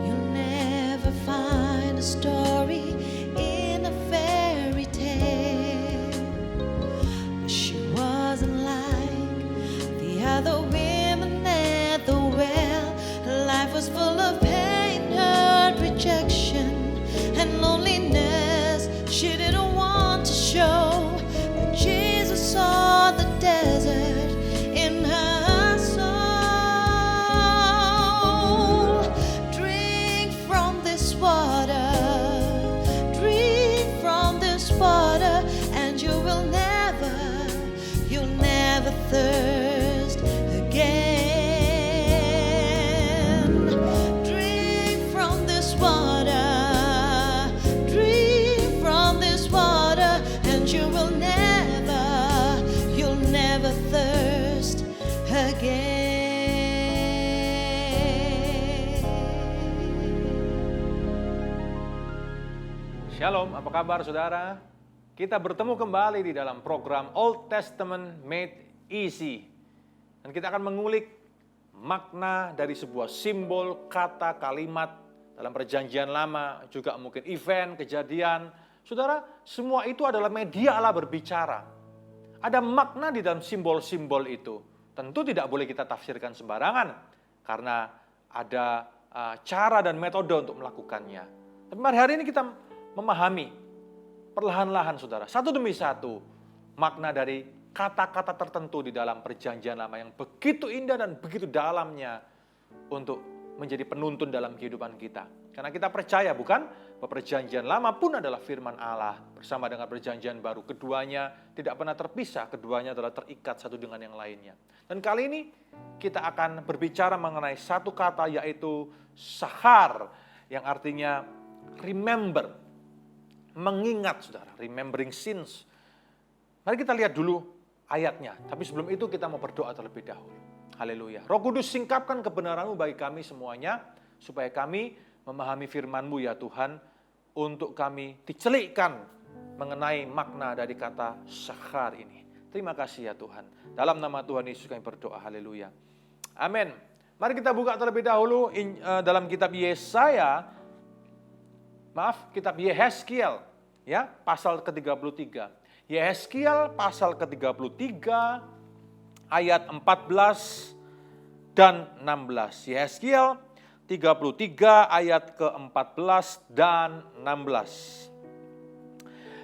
You'll never find a story in a fairy tale, but she wasn't like the other women at the well. Her life was full of pain, hurt, rejection, and loneliness. She didn't want to show, but Jesus saw the desert in her soul. Drink from this water, drink from this water, and you'll never thirst again. Drink from this water, drink from this water, and you'll never thirst again. Shalom, apa kabar saudara? Kita bertemu kembali di dalam program Old Testament Made Easy. Dan kita akan mengulik makna dari sebuah simbol, kata, kalimat dalam perjanjian lama, juga mungkin event, kejadian. Saudara, semua itu adalah media Allah berbicara. Ada makna di dalam simbol-simbol itu. Tentu tidak boleh kita tafsirkan sembarangan, karena ada cara dan metode untuk melakukannya. Tapi mari hari ini kita memahami perlahan-lahan saudara, satu demi satu, makna dari kata-kata tertentu di dalam perjanjian lama yang begitu indah dan begitu dalamnya untuk menjadi penuntun dalam kehidupan kita. Karena kita percaya bukan, bahwa perjanjian lama pun adalah firman Allah bersama dengan perjanjian baru. Keduanya tidak pernah terpisah, keduanya adalah terikat satu dengan yang lainnya. Dan kali ini kita akan berbicara mengenai satu kata, yaitu sahar, yang artinya remember, mengingat saudara, remembering sins. Mari kita lihat dulu ayatnya, tapi sebelum itu kita mau berdoa terlebih dahulu. Haleluya. Roh Kudus, singkapkan kebenaran-Mu bagi kami semuanya, supaya kami memahami firman-Mu ya Tuhan, untuk kami dicelikkan mengenai makna dari kata sahar ini. Terima kasih ya Tuhan. Dalam nama Tuhan Yesus kami berdoa, haleluya. Amin. Mari kita buka terlebih dahulu dalam kitab kitab Yehezkiel, ya, pasal ke-33. Yehezkiel pasal ke-33 ayat 14 dan 16. Yehezkiel 33 ayat ke-14 dan 16.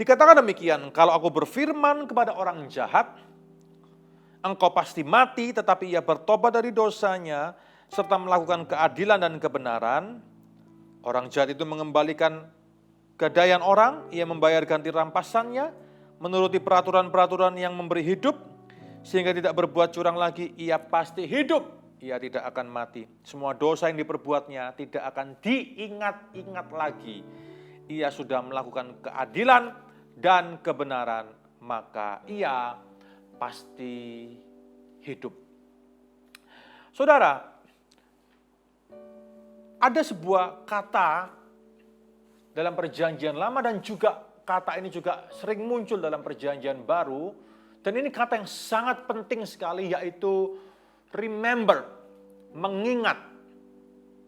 Dikatakan demikian, kalau aku berfirman kepada orang jahat, engkau pasti mati, tetapi ia bertobat dari dosanya serta melakukan keadilan dan kebenaran, orang jahat itu mengembalikan kedayaan orang, ia membayar ganti rampasannya, menuruti peraturan-peraturan yang memberi hidup, sehingga tidak berbuat curang lagi, ia pasti hidup, ia tidak akan mati. Semua dosa yang diperbuatnya tidak akan diingat-ingat lagi. Ia sudah melakukan keadilan dan kebenaran, maka ia pasti hidup. Saudara, ada sebuah kata dalam perjanjian lama dan juga kata ini juga sering muncul dalam perjanjian baru, dan ini kata yang sangat penting sekali, yaitu remember, mengingat.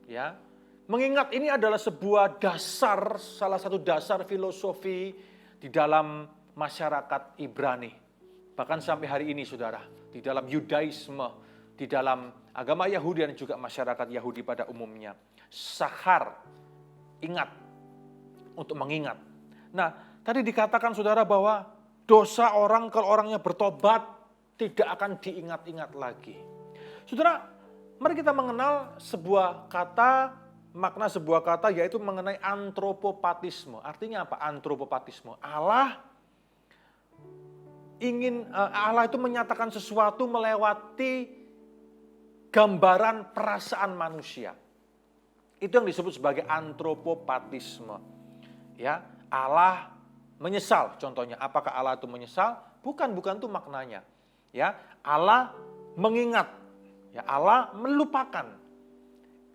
Ya, mengingat ini adalah sebuah dasar, salah satu dasar filosofi di dalam masyarakat Ibrani. Bahkan sampai hari ini saudara, di dalam Yudaisme, di dalam agama Yahudi dan juga masyarakat Yahudi pada umumnya. Sahar, ingat, untuk mengingat. Nah, tadi dikatakan saudara bahwa dosa orang kalau orangnya bertobat tidak akan diingat-ingat lagi. Saudara, mari kita mengenal sebuah kata, makna sebuah kata, yaitu mengenai antropopatisme. Artinya apa? Antropopatisme. Allah itu menyatakan sesuatu melewati gambaran perasaan manusia. Itu yang disebut sebagai antropopatisme. Ya, Allah menyesal, contohnya. Apakah Allah itu menyesal? Bukan itu maknanya. Ya, Allah mengingat. Ya, Allah melupakan.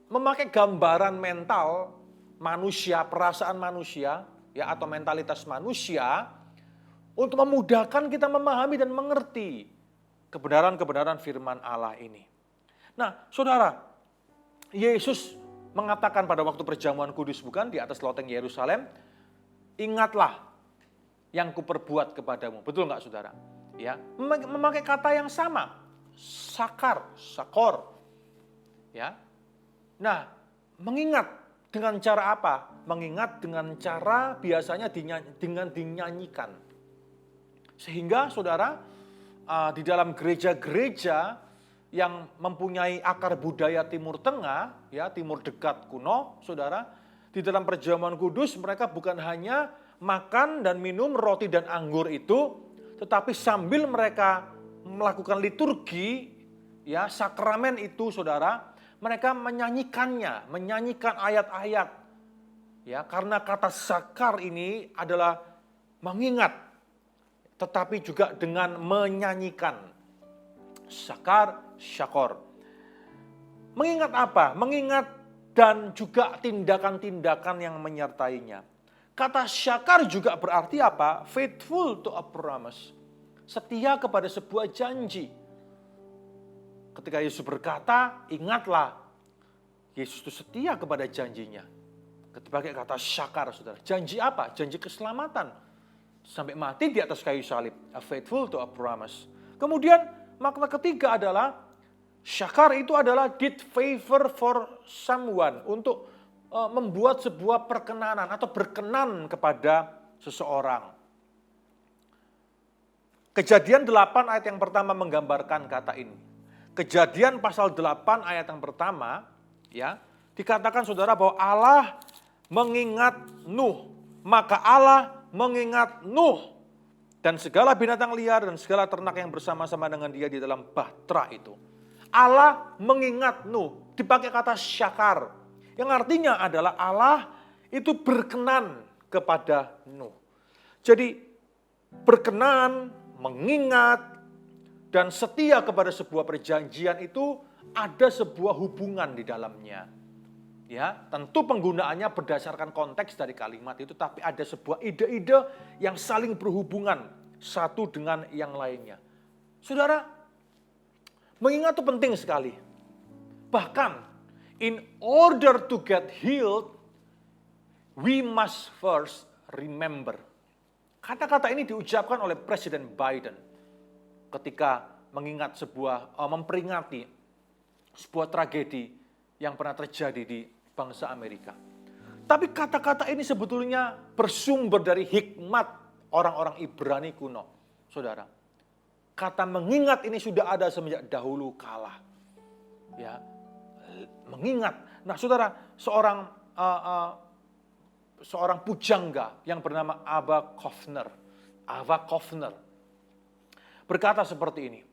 memakai gambaran mental manusia, perasaan manusia, ya, atau mentalitas manusia untuk memudahkan kita memahami dan mengerti kebenaran-kebenaran firman Allah ini. Nah, saudara, Yesus mengatakan pada waktu perjamuan kudus, bukan, di atas loteng Yerusalem, ingatlah yang kuperbuat kepadamu. Betul nggak, saudara? Ya, memakai kata yang sama, sakor. Ya. Nah, mengingat dengan cara apa? Mengingat dengan cara biasanya dengan dinyanyikan. Sehingga, saudara, di dalam gereja-gereja yang mempunyai akar budaya Timur Tengah, ya, Timur Dekat kuno, saudara, di dalam perjamuan kudus mereka bukan hanya makan dan minum roti dan anggur itu, tetapi sambil mereka melakukan liturgi, ya, sakramen itu, saudara, mereka menyanyikannya, menyanyikan ayat-ayat. Ya, karena kata sakar ini adalah mengingat, tetapi juga dengan menyanyikan. Sakar, syakor. Mengingat apa? Mengingat dan juga tindakan-tindakan yang menyertainya. Kata syakar juga berarti apa? Faithful to a promise. Setia kepada sebuah janji. Ketika Yesus berkata, ingatlah. Yesus itu setia kepada janjinya. Pakai kata syakar, saudara. Janji apa? Janji keselamatan. Sampai mati di atas kayu salib. A faithful to a promise. Kemudian makna ketiga adalah syakar itu adalah did favor for someone. Untuk membuat sebuah perkenanan atau berkenan kepada seseorang. Kejadian 8 ayat yang pertama menggambarkan kata ini. Kejadian pasal 8 ayat yang pertama, ya, dikatakan, saudara, bahwa Allah mengingat Nuh. Maka Allah mengingat Nuh dan segala binatang liar dan segala ternak yang bersama-sama dengan dia di dalam bahtera itu. Allah mengingat Nuh, dipakai kata syakar. Yang artinya adalah Allah itu berkenan kepada Nuh. Jadi berkenan, mengingat, dan setia kepada sebuah perjanjian itu ada sebuah hubungan di dalamnya. Ya, tentu penggunaannya berdasarkan konteks dari kalimat itu, tapi ada sebuah ide-ide yang saling berhubungan satu dengan yang lainnya. Saudara, mengingat itu penting sekali. Bahkan in order to get healed, we must first remember. Kata-kata ini diucapkan oleh Presiden Biden ketika memperingati sebuah tragedi yang pernah terjadi di bangsa Amerika. Tapi kata-kata ini sebetulnya bersumber dari hikmat orang-orang Ibrani kuno, saudara. Kata mengingat ini sudah ada semenjak dahulu kala. Ya, mengingat. Nah, saudara, seorang pujangga yang bernama Ava Kovner berkata seperti ini.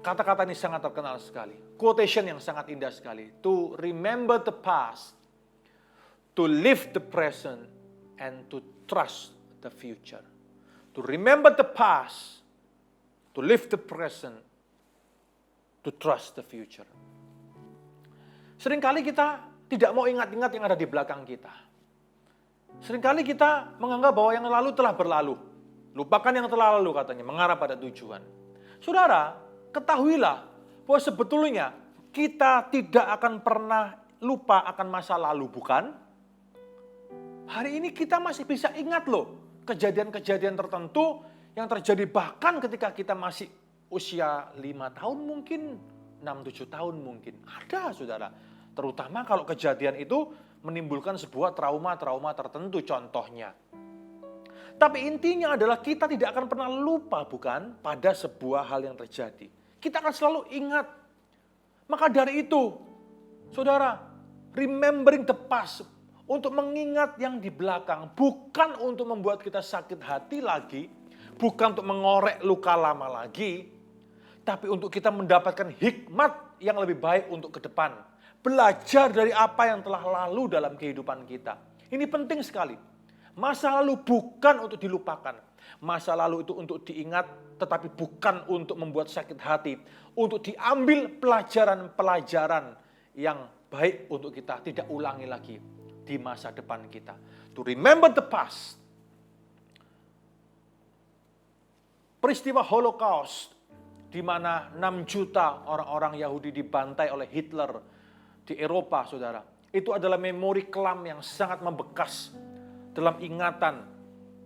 Kata-kata ini sangat terkenal sekali. Quotation yang sangat indah sekali. To remember the past, to live the present, and to trust the future. To remember the past, to live the present, to trust the future. Seringkali kita tidak mau ingat-ingat yang ada di belakang kita. Seringkali kita menganggap bahwa yang lalu telah berlalu. Lupakan yang telah lalu, katanya, mengarah pada tujuan. Saudara, ketahuilah bahwa sebetulnya kita tidak akan pernah lupa akan masa lalu, bukan? Hari ini kita masih bisa ingat loh kejadian-kejadian tertentu yang terjadi bahkan ketika kita masih usia 5 tahun mungkin, 6-7 tahun mungkin. Ada, saudara. Terutama kalau kejadian itu menimbulkan sebuah trauma-trauma tertentu contohnya. Tapi intinya adalah kita tidak akan pernah lupa, bukan, pada sebuah hal yang terjadi. Kita akan selalu ingat. Maka dari itu, saudara, remembering the past, untuk mengingat yang di belakang, bukan untuk membuat kita sakit hati lagi, bukan untuk mengorek luka lama lagi, tapi untuk kita mendapatkan hikmat yang lebih baik untuk ke depan. Belajar dari apa yang telah lalu dalam kehidupan kita. Ini penting sekali. Masa lalu bukan untuk dilupakan. Masa lalu itu untuk diingat, tetapi bukan untuk membuat sakit hati. Untuk diambil pelajaran-pelajaran yang baik untuk kita tidak ulangi lagi di masa depan kita. To remember the past. Peristiwa Holocaust, di mana 6 juta orang-orang Yahudi dibantai oleh Hitler di Eropa, saudara. Itu adalah memori kelam yang sangat membekas dalam ingatan,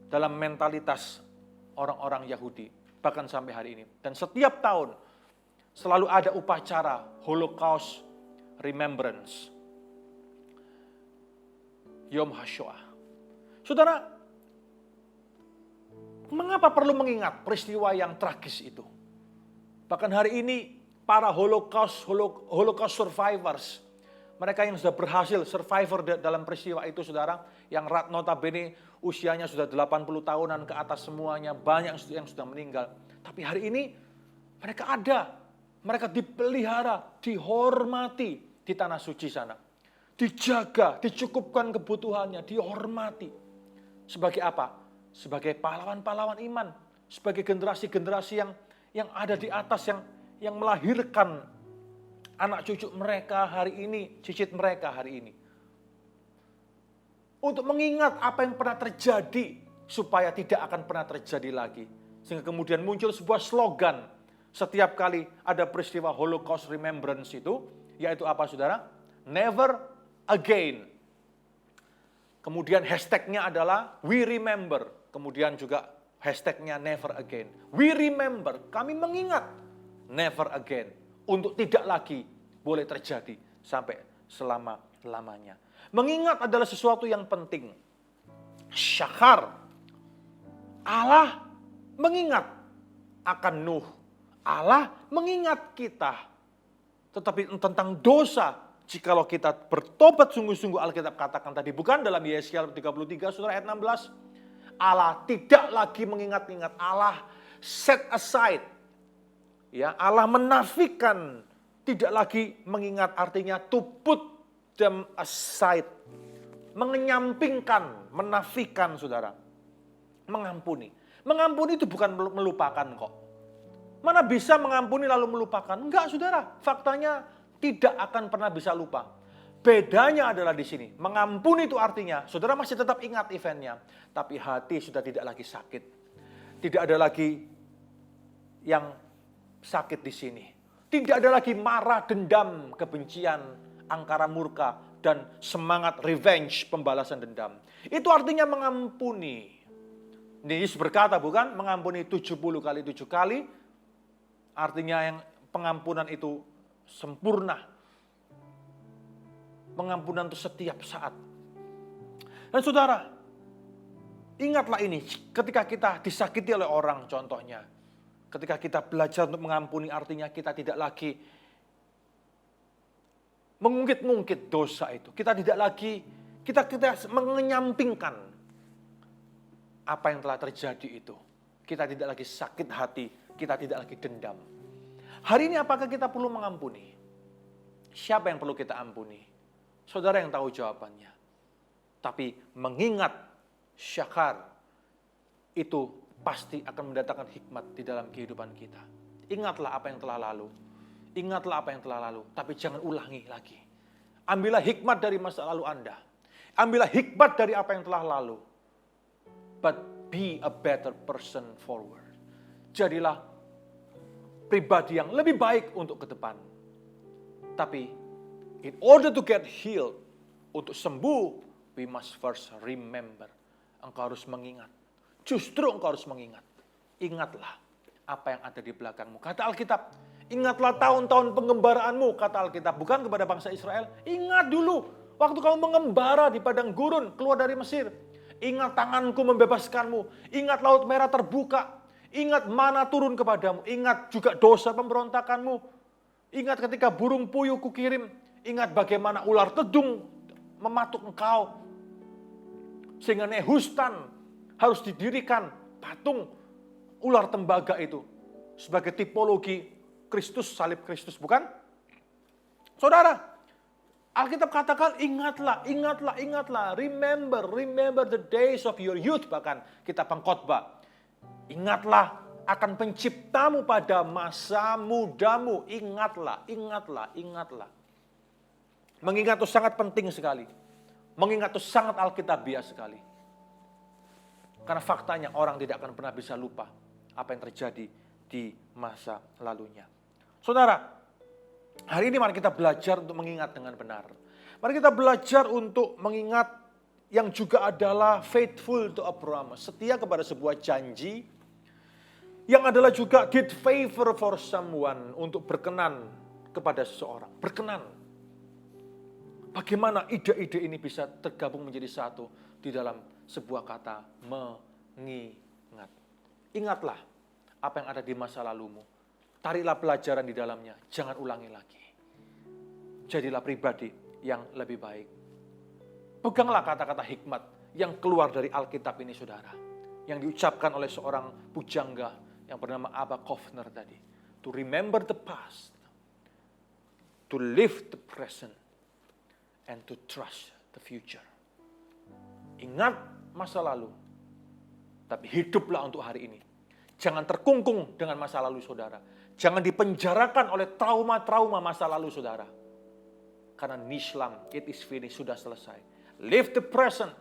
dalam mentalitas orang-orang Yahudi, bahkan sampai hari ini. Dan setiap tahun selalu ada upacara Holocaust Remembrance, Yom HaShoah. Saudara, mengapa perlu mengingat peristiwa yang tragis itu? Bahkan hari ini para Holocaust survivors, mereka yang sudah berhasil survivor dalam peristiwa itu, saudara, yang notabene usianya sudah 80 tahunan ke atas semuanya, banyak yang sudah meninggal. Tapi hari ini mereka ada, mereka dipelihara, dihormati di tanah suci sana. Dijaga, dicukupkan kebutuhannya, dihormati. Sebagai apa? Sebagai pahlawan-pahlawan iman, sebagai generasi-generasi yang ada di atas, yang melahirkan anak cucu mereka hari ini, cicit mereka hari ini. Untuk mengingat apa yang pernah terjadi, supaya tidak akan pernah terjadi lagi. Sehingga kemudian muncul sebuah slogan, setiap kali ada peristiwa Holocaust Remembrance itu, yaitu apa, saudara? Never again. Kemudian hashtagnya adalah We Remember. Kemudian juga hashtagnya Never Again. We remember, kami mengingat. Never again. Untuk tidak lagi boleh terjadi sampai selama-lamanya. Mengingat adalah sesuatu yang penting. Syahar. Allah mengingat akan Nuh. Allah mengingat kita. Tetapi tentang dosa, jikalau kita bertobat sungguh-sungguh, Alkitab katakan tadi, bukan dalam Yesaya 33, saudara, ayat 16. Allah tidak lagi mengingat-ingat. Allah set aside. Ya, Allah menafikan, tidak lagi mengingat, artinya to put them aside. Mengenyampingkan, menafikan, saudara. Mengampuni. Mengampuni itu bukan melupakan kok. Mana bisa mengampuni lalu melupakan? Enggak, saudara. Faktanya tidak akan pernah bisa lupa. Bedanya adalah di sini. Mengampuni itu artinya, saudara masih tetap ingat eventnya. Tapi hati sudah tidak lagi sakit. Tidak ada lagi yang sakit di sini. Tidak ada lagi marah, dendam, kebencian, angkara murka, dan semangat revenge, pembalasan dendam. Itu artinya mengampuni. Ini Yesus berkata, bukan? Mengampuni 70 kali 7 kali. Artinya yang pengampunan itu sempurna. Pengampunan itu setiap saat. Dan saudara, ingatlah ini, ketika kita disakiti oleh orang, contohnya. Ketika kita belajar untuk mengampuni, artinya kita tidak lagi mengungkit-ungkit dosa itu. Kita tidak lagi, kita mengenyampingkan apa yang telah terjadi itu. Kita tidak lagi sakit hati, kita tidak lagi dendam. Hari ini apakah kita perlu mengampuni? Siapa yang perlu kita ampuni? Saudara yang tahu jawabannya. Tapi mengingat syakar itu pasti akan mendatangkan hikmat di dalam kehidupan kita. Ingatlah apa yang telah lalu. Ingatlah apa yang telah lalu. Tapi jangan ulangi lagi. Ambillah hikmat dari masa lalu Anda. Ambillah hikmat dari apa yang telah lalu. But be a better person forward. Jadilah pribadi yang lebih baik untuk ke depan. Tapi in order to get healed, untuk sembuh, we must first remember. Engkau harus mengingat. Justru engkau harus mengingat. Ingatlah apa yang ada di belakangmu. Kata Alkitab, ingatlah tahun-tahun pengembaraanmu, kata Alkitab. Bukan kepada bangsa Israel. Ingat dulu, waktu kamu mengembara di padang gurun, keluar dari Mesir. Ingat tanganku membebaskanmu. Ingat laut merah terbuka. Ingat mana turun kepadamu. Ingat juga dosa pemberontakanmu. Ingat ketika burung puyuh kukirim. Ingat bagaimana ular tedung mematuk engkau. Sehingga Nehustan harus didirikan patung ular tembaga itu. Sebagai tipologi Kristus, salib Kristus, bukan? Saudara, Alkitab katakan ingatlah, ingatlah, ingatlah. Remember the days of your youth. Bahkan kitab Pengkhotbah. Ingatlah akan penciptamu pada masa mudamu. Ingatlah, ingatlah, ingatlah. Mengingat itu sangat penting sekali. Mengingat itu sangat alkitabiah sekali. Karena faktanya orang tidak akan pernah bisa lupa apa yang terjadi di masa lalunya. Saudara, hari ini mari kita belajar untuk mengingat dengan benar. Mari kita belajar untuk mengingat yang juga adalah faithful to a promise. Setia kepada sebuah janji. Yang adalah juga did favor for someone, untuk berkenan kepada seseorang. Berkenan. Bagaimana ide-ide ini bisa tergabung menjadi satu di dalam sebuah kata mengingat. Ingatlah apa yang ada di masa lalumu. Tariklah pelajaran di dalamnya, jangan ulangi lagi. Jadilah pribadi yang lebih baik. Peganglah kata-kata hikmat yang keluar dari Alkitab ini, saudara. Yang diucapkan oleh seorang pujangga yang bernama Abba Kovner tadi. To remember the past, to live the present, and to trust the future. Ingat masa lalu, tapi hiduplah untuk hari ini. Jangan terkungkung dengan masa lalu saudara. Jangan dipenjarakan oleh trauma-trauma masa lalu saudara. Karena Nislam, it is finished, sudah selesai. Live the present,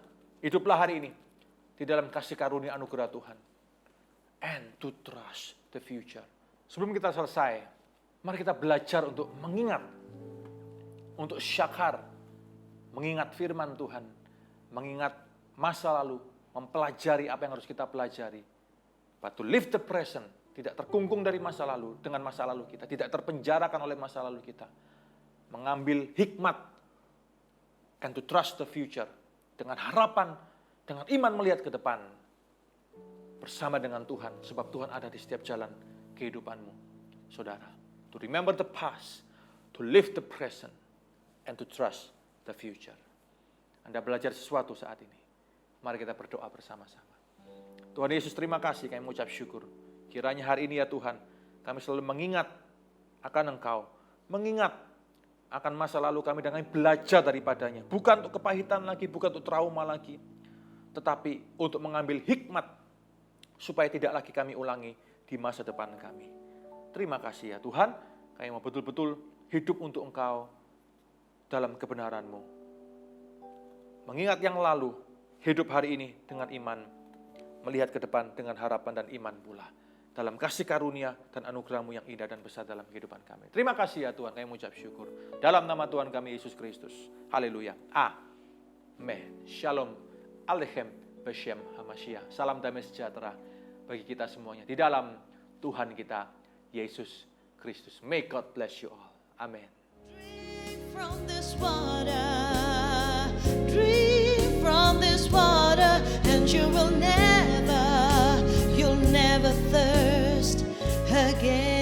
hiduplah hari ini di dalam kasih karunia anugerah Tuhan. And to trust the future. Sebelum kita selesai, mari kita belajar untuk mengingat, untuk syakar, mengingat firman Tuhan, mengingat masa lalu, mempelajari apa yang harus kita pelajari. But to live the present, tidak terkungkung dari masa lalu, dengan masa lalu kita, tidak terpenjarakan oleh masa lalu kita. Mengambil hikmat, and to trust the future, dengan harapan, dengan iman melihat ke depan, bersama dengan Tuhan, sebab Tuhan ada di setiap jalan kehidupanmu, saudara. To remember the past, to live the present, and to trust the future. Anda belajar sesuatu saat ini. Mari kita berdoa bersama-sama. Tuhan Yesus, terima kasih, kami mengucap syukur. Kiranya hari ini ya Tuhan, kami selalu mengingat akan Engkau. Mengingat akan masa lalu kami dan kami belajar daripadanya. Bukan untuk kepahitan lagi, bukan untuk trauma lagi. Tetapi untuk mengambil hikmat supaya tidak lagi kami ulangi di masa depan kami. Terima kasih ya Tuhan, kami mau betul-betul hidup untuk Engkau dalam kebenaran-Mu. Mengingat yang lalu, hidup hari ini dengan iman, melihat ke depan dengan harapan dan iman pula. Dalam kasih karunia dan anugerah-Mu yang indah dan besar dalam kehidupan kami. Terima kasih ya Tuhan, kami mengucap syukur. Dalam nama Tuhan kami Yesus Kristus. Haleluya. Amen. Shalom. Aleichem Beshem Hamashiach. Salam damai sejahtera bagi kita semuanya. Di dalam Tuhan kita, Yesus Kristus. May God bless you all. Amen. Drink from this water, drink from this water, and you'll never thirst again.